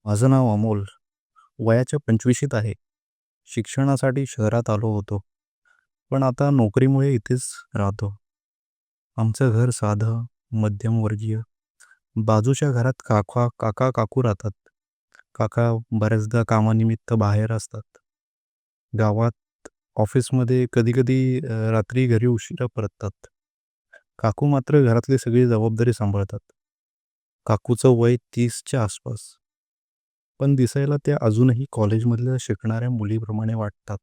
माझं नाव अमोल. वयाच्या 25शीत आहे. शिक्षणासाठी शहरात आलो होतो. पण आता नोकरीमुळे इथेच राहतो. आमचं घर साधं, मध्यमवर्गीय. बाजूच्या घरात काका-काकू राहतात. काका बऱ्याचदा कामानिमित्त बाहेर असतात. गावात ऑफिसमध्ये कधी-कधी रात्री घरी उशिरा परततात. काकू मात्र घरातली सगळी जबाबदारी सांभाळतात. काकूचं वय 30च्या आसपास. पण दिसायला त्या अजूनही कॉलेजमधल्या शिकणाऱ्या मुलीप्रमाणे वाटतात.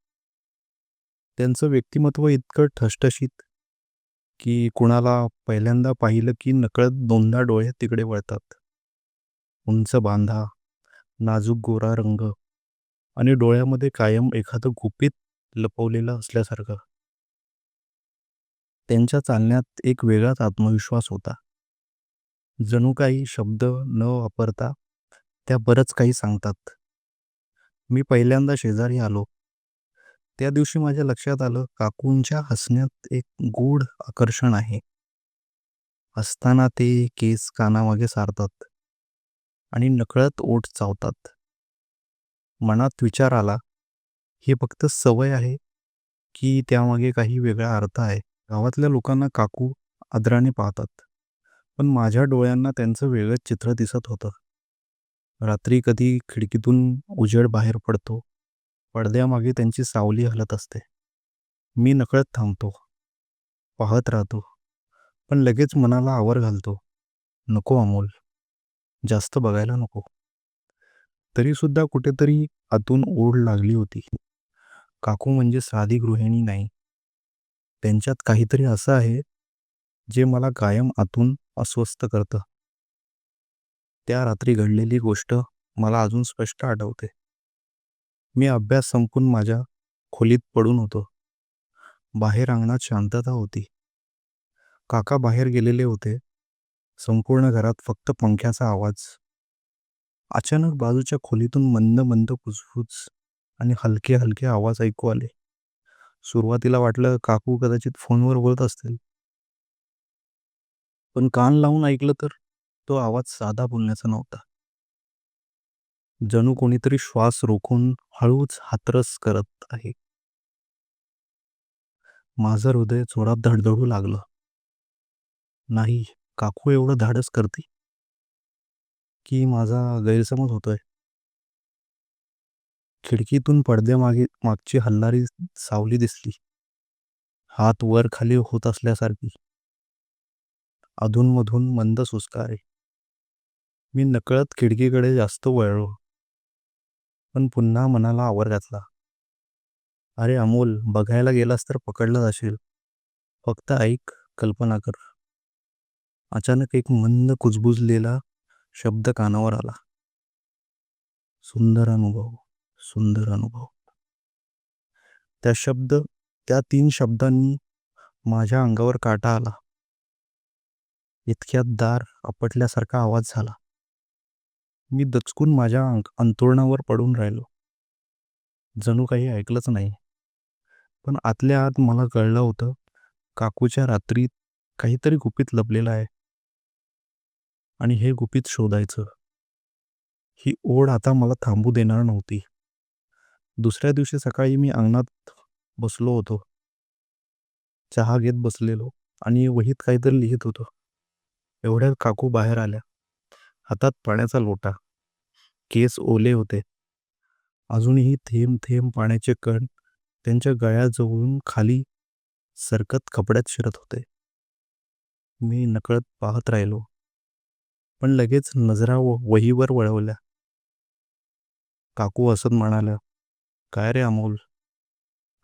त्यांचं व्यक्तिमत्व इतकं ठसठशीत की कुणाला पहिल्यांदा पाहिलं की नकळत दोनदा डोळे तिकडे वळतात. उंच बांधा, नाजूक गोरा रंग आणि डोळ्यामध्ये कायम एखादं गुपित लपवलेलं असल्यासारखं. त्यांच्या चालण्यात एक वेगळाच आत्मविश्वास होता. जणू काही शब्द न वापरता त्या बरंच काही सांगतात. मी पहिल्यांदा शेजारी आलो त्या दिवशी माझ्या लक्षात आलं काकूंच्या हसण्यात एक गूढ आकर्षण आहे. हसताना ते केस कानामागे सारतात आणि नकळत ओठ चावतात. मनात विचार आला, ही फक्त सवय आहे की त्यामागे काही वेगळा अर्थ आहे. गावातल्या लोकांना काकू आदराने पाहतात, पण माझ्या डोळ्यांना त्यांचं वेगळंच चित्र दिसत होतं. रात्री कधी खिडकीतून उजेड बाहेर पडतो, पडद्यामागे त्यांची सावली हलत असते. मी नकळत थांबतो, पाहत राहतो, पण लगेच मनाला आवर घालतो. नको अमोल, जास्त बघायला नको. तरीसुद्धा कुठेतरी आतून ओढ लागली होती. काकू म्हणजे साधी गृहिणी नाही. त्यांच्यात काहीतरी असं आहे, जे मला कायम आतून अस्वस्थ करतं. त्या रात्री घडलेली गोष्ट मला अजून स्पष्ट आठवते. मी अभ्यास संपवून माझ्या खोलीत पडून होतो. बाहेर अंगणात शांतता होती. काका बाहेर गेलेले होते. संपूर्ण घरात फक्त पंख्याचा आवाज. अचानक बाजूच्या खोलीतून मंद मंद कुजबुज आणि हलके हलके आवाज ऐकू आले. सुरुवातीला वाटलं काकू कदाचित फोनवर बोलत असतील, पण कान लावून ऐकलं तर तो आवाज साधा बोलण्याचा नव्हता. जणू कोणीतरी श्वास रोखून हळूच हातरस करत आहे. माझं हृदय जोरात धडधडू लागलं. नाही, काकू एवढं धाडस करते की माझा गैरसमज होतोय. खिडकीतून पडद्यामागे मागची हलणारी सावली दिसली. हात वर खाली होत असल्यासारखी. अधूनमधून मंद सुस्कारे. मी नकळत खिडकीकडे जास्त वळलो, पण पुन्हा मनाला आवर घातला. अरे अमोल, बघायला गेलास तर पकडला जाशील. फक्त ऐक, कल्पना कर. अचानक एक मंद कुजबुजलेला शब्द कानावर आला. सुंदर अनुभव, सुंदर अनुभव. त्या शब्द त्या 3 शब्दांनी माझ्या अंगावर काटा आला. इतक्यात दार आपटल्यासारखा आवाज झाला. मी दचकून माझ्या अंथरुणावर पडून राहिलो. जणू काही ऐकलंच नाही. पण आतल्या आत मला कळलं होतं, काकूच्या रात्रीत काहीतरी गुपित लपलेलं आहे आणि हे गुपित शोधायचं. ही ओढ आता मला थांबू देणार नव्हती. दुसऱ्या दिवशी सकाळी मी अंगणात बसलो होतो. चहा घेत बसलेलो आणि वहीत काहीतरी लिहित होतो. एवढ्यात काकू बाहेर आल्या. हातात पाण्याचा लोटा. केस ओले होते. अजूनही थेंब थेंब पाण्याचे कण त्यांच्या गळ्याजवळून खाली सरकत कपड्यात शिरत होते. मी नकळत पाहत राहिलो, पण लगेच नजरा वहीवर वळवल्या. काकू हसत म्हणाल्या, काय रे अमोल,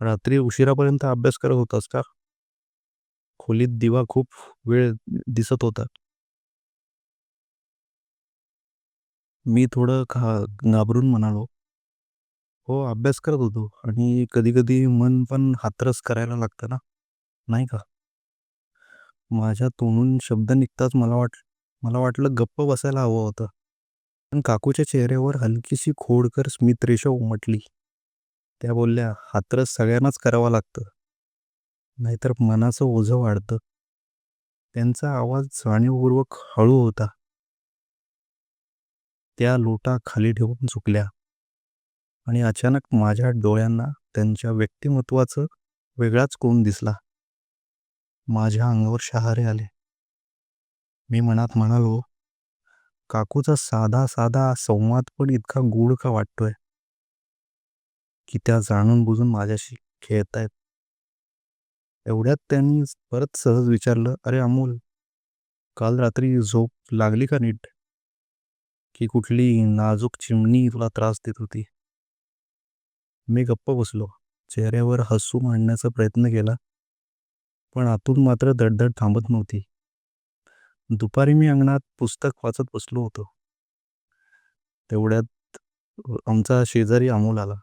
रात्री उशिरापर्यंत अभ्यास करत होतास का? खोलीत दिवा खूप वेळ दिसत होता. मी थोडं घाबरून म्हणालो, हो, अभ्यास करत होतो आणि कधी-कधी मन पण हातरस करायला लागतं ना, नाही का? माझ्या तोंडून शब्द निघताच मला वाटलं गप्प बसायला हवं होतं. पण काकूच्या चेहऱ्यावर हलकीशी खोडकर स्मितरेषा उमटली. त्या बोलल्या, हातरस सगळ्यांनाच करावा लागतं, नाहीतर मनाचं ओझं वाढतं. त्यांचा आवाज जाणीवपूर्वक हळू होता. त्या लोटा खाली ठेवून चुकल्या आणि अचानक माझ्या डोळ्यांना त्यांच्या व्यक्तिमत्वाचं वेगळाच कोण दिसला. माझ्या अंगावर शहारे आले. मी मनात म्हणालो, काकूचा साधा साधा संवाद पण इतका गूढ का वाटतोय, की त्या जाणून बुजून माझ्याशी खेळतायत. एवढ्यात त्यांनी परत सहज विचारलं, अरे अमोल, काल रात्री झोप लागली का नीट? की कुठली नाजूक चिमणी तुला त्रास देत होती? मी गप्प बसलो. चेहऱ्यावर हसू मांडण्याचा प्रयत्न केला, पण आतून मात्र धडधड थांबत नव्हती. दुपारी मी अंगणात पुस्तक वाचत बसलो होतो. तेवढ्यात आमचा शेजारी अमोल आला.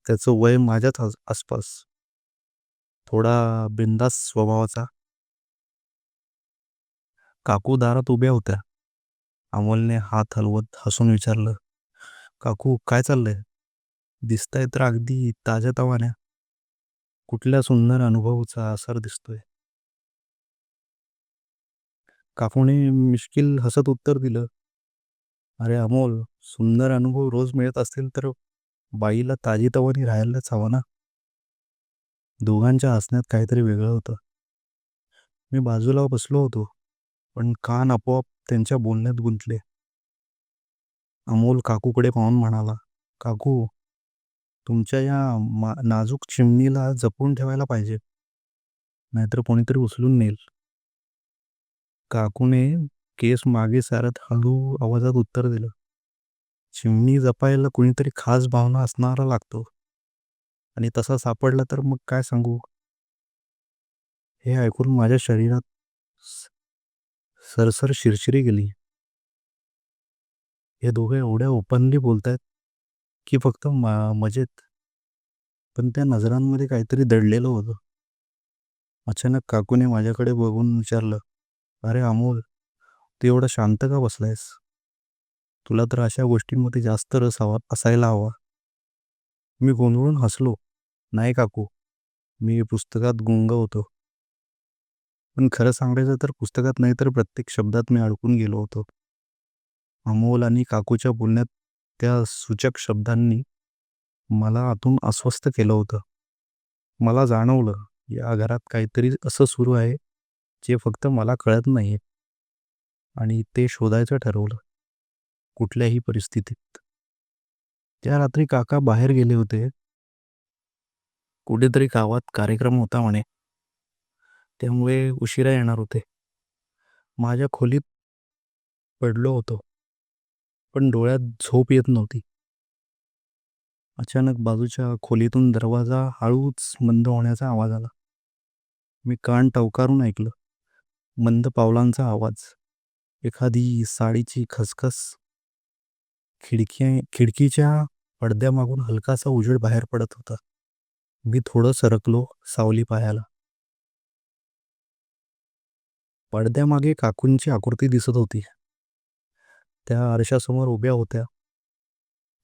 त्याचं वय माझ्याच आसपास. थोडा बिनधास्त स्वभावाचा. काकू दारात उभ्या होत्या. अमोलने हात हलवत हसून विचारलं, काकू काय चाललंय? दिसताय तर अगदी ताज्या तवान्या. कुठल्या सुंदर अनुभवाचा असर दिसतोय. काकूने मिश्किल हसत उत्तर दिलं, अरे अमोल, सुंदर अनुभव रोज मिळत असतील तर बाईला ताजीतवानी राहायलाच हवं ना. दोघांच्या हसण्यात काहीतरी वेगळं होतं. मी बाजूला बसलो होतो, पण कान आपोआप त्यांच्या बोलण्यात गुंतले. अमोल काकूकडे पाहून म्हणाला, काकू, तुमच्या या नाजूक चिमणीला जपून ठेवायला पाहिजे, नाहीतर कोणीतरी उचलून नेईल. काकूने केस मागे सारत हळू आवाजात उत्तर दिलं, चिमणी जपायला कुणीतरी खास भावना असणारा लागतो, आणि तसा सापडला तर मग काय सांगू. हे ऐकून माझ्या शरीरात स- सरसर शिरशिरी गेली. हे दोघे एवढ्या ओपनली बोलतायत की फक्त मजेत, पण त्या नजरांमध्ये काहीतरी दडलेलं होतं. अचानक काकूने माझ्याकडे बघून विचारलं, अरे अमोल, तू एवढा शांत का बसलायस? तुला तर अशा गोष्टींमध्ये जास्त रस असायला हवा. मी गोंधळून हसलो. नाही काकू, मी पुस्तकात गुंग होतो. पण खरं सांगायचं तर पुस्तकात नाही तर प्रत्येक शब्दात मी अडकून गेलो होतो. अमोल आणि काकूच्या बोलण्यात त्या सूचक शब्दांनी मला आतून अस्वस्थ केलं होतं. मला जाणवलं, या घरात काहीतरी असं सुरू आहे जे फक्त मला कळत नाही, आणि ते शोधायचं ठरवलं, कुठल्याही परिस्थितीत. त्या रात्री काका बाहेर गेले होते. कुठेतरी गावात कार्यक्रम होता म्हणे, त्यामुळे उशिरा येणार होते. माझ्या खोलीत पडलो होतो, पण डोळ्यात झोप येत नव्हती. अचानक बाजूच्या खोलीतून दरवाजा हळूच मंद होण्याचा आवाज आला. मी कान टवकारून ऐकलं. मंद पावलांचा आवाज, एखादी साडीची खसखस. खिडकीच्या पडद्यामागून हलकासा उजेड बाहेर पडत होता. मी थोडं सरकलो सावली पाहायला. पडद्यामागे काकूंची आकृती दिसत होती. त्या आरशासमोर उभ्या होत्या,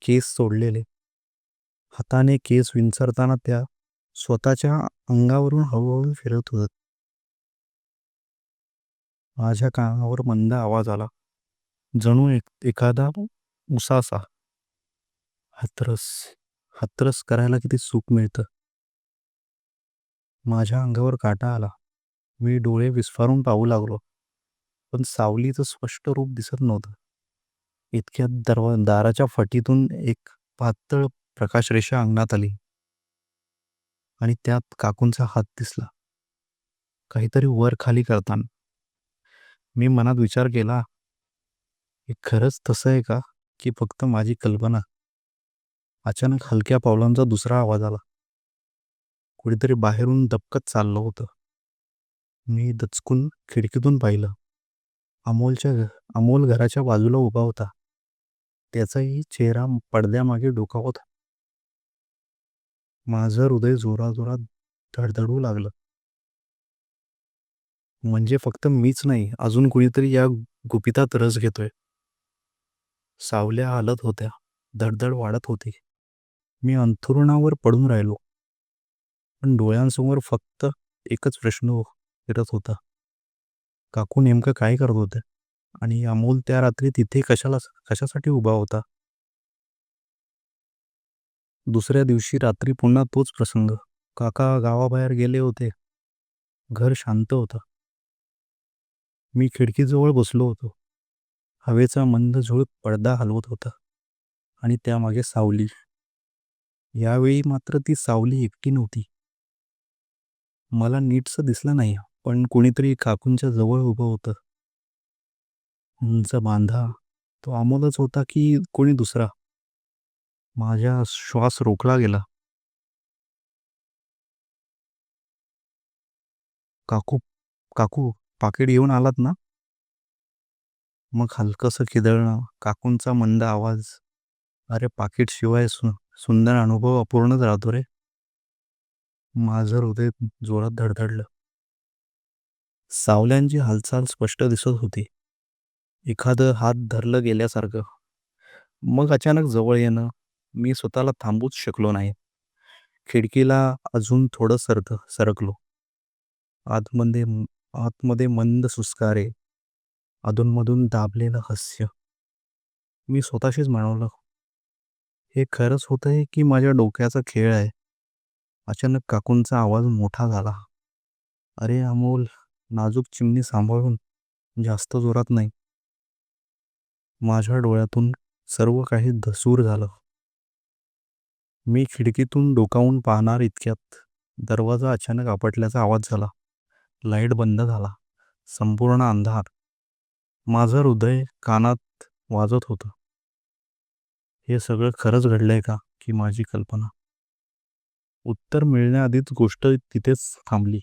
केस सोडलेले. हाताने केस विंचरताना त्या स्वतःच्या अंगावरून हळूहळू फिरत होत. माझ्या कानावर मंद आवाज आला, जणू एखादा उसासा. हातरस, हातरस करायला किती सुख मिळतं. माझ्या अंगावर काटा आला. मी डोळे विस्फारून पाहू लागलो, पण सावलीचं स्पष्ट रूप दिसत नव्हतं. इतक्यात दाराच्या फटीतून एक पातळ प्रकाशरेषा अंगणात आली, आणि त्यात काकूंचा हात दिसला, काहीतरी वर खाली करताना. मी मनात विचार केला, हे खरंच तसं आहे का, की फक्त माझी कल्पना? अचानक हलक्या पावलांचा दुसरा आवाज आला. कुठेतरी बाहेरून दबकत चाललं होतं. मी दचकून खिडकीतून पाहिलं. अमोल घराच्या बाजूला उभा होता. त्याचाही चेहरा पडद्यामागे डोकावत. माझं हृदय जोराजोरात धडधडू लागलं. म्हणजे फक्त मीच नाही, अजून कुणीतरी या गुपितात रस घेतोय. सावल्या हालत होत्या, धडधड वाढत होती. मी अंथरुणावर पडून राहिलो, पण डोळ्यांसमोर फक्त एकच प्रश्न फिरत होता, काकू नेमकं काय करत होते? आणि अमोल त्या रात्री तिथे कशासाठी उभा होता? दुसऱ्या दिवशी रात्री पुन्हा तोच प्रसंग. काका गावाबाहेर गेले होते. घर शांत होतं. मी खिडकीजवळ बसलो होतो. हवेचा मंद झुळूक पडदा हलवत होता आणि त्यामागे सावली. यावेळी मात्र ती सावली एकटी नव्हती. मला नीटसं दिसलं नाही, पण कोणीतरी काकूंच्या जवळ उभं होतं. उंच बांधा. तो अमोलच होता की कोणी दुसरा? माझा श्वास रोखला गेला. काकू, काकू, पाकीट घेऊन आलात ना? मग हलकंसं खिदळणं, काकूंचा मंद आवाज. अरे पाकीट शिवाय सुंदर अनुभव अपूर्णच राहतो रे. माझं हृदय जोरात धडधडलं. सावल्यांची हालचाल स्पष्ट दिसत होती. एखादं हात धरलं गेल्यासारखं. मग अचानक जवळ येणं. मी स्वतःला थांबूच शकलो नाही. खिडकीला अजून थोडं सरकलो. आतमध्ये आतमध्ये मंद सुस्कारे, अधूनमधून दाबलेलं हास्य. मी स्वतःशीच म्हणालो, हे खरंच होतंय की माझ्या डोक्याचा खेळ आहे? अचानक काकूंचा आवाज मोठा झाला. अरे अमोल, नाजूक चिमणी सांभाळून, जास्त जोरात नाही. माझ्या डोळ्यातून सर्व काही धसूर झालं. मी खिडकीतून डोकावून पाहणार इतक्यात दरवाजा अचानक आपटल्याचा आवाज झाला. लाईट बंद झाला. संपूर्ण अंधार. माझं हृदय कानात वाजत होतं. हे सगळं खरंच घडलंय का, की माझी कल्पना? उत्तर मिळण्याआधीच गोष्ट तिथेच थांबली.